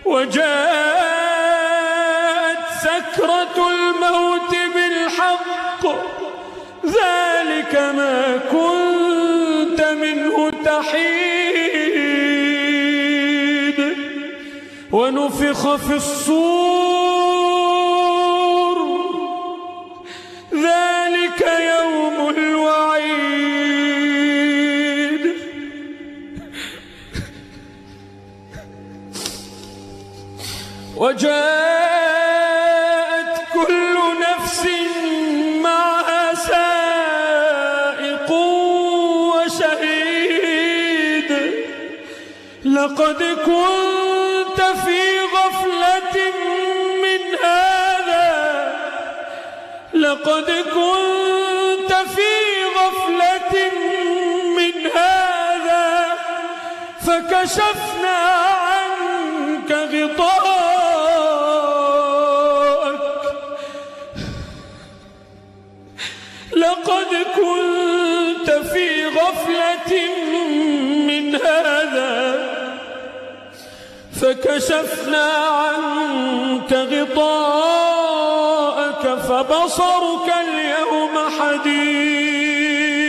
وجاءت سكرة الموت بالحق ذلك ما كنت منه تحيد ونفخ في الصور ذلك يوم الوعيد وجاءت كل نفس معها سائق وشهيد لقد كنت في غفلة من هذا لقد كنت في غفلة من هذا فكشفنا عنك غطاءك لقد كنت في غفلة من هذا فكشفنا عنك غطاءك فبصرك اليوم حديد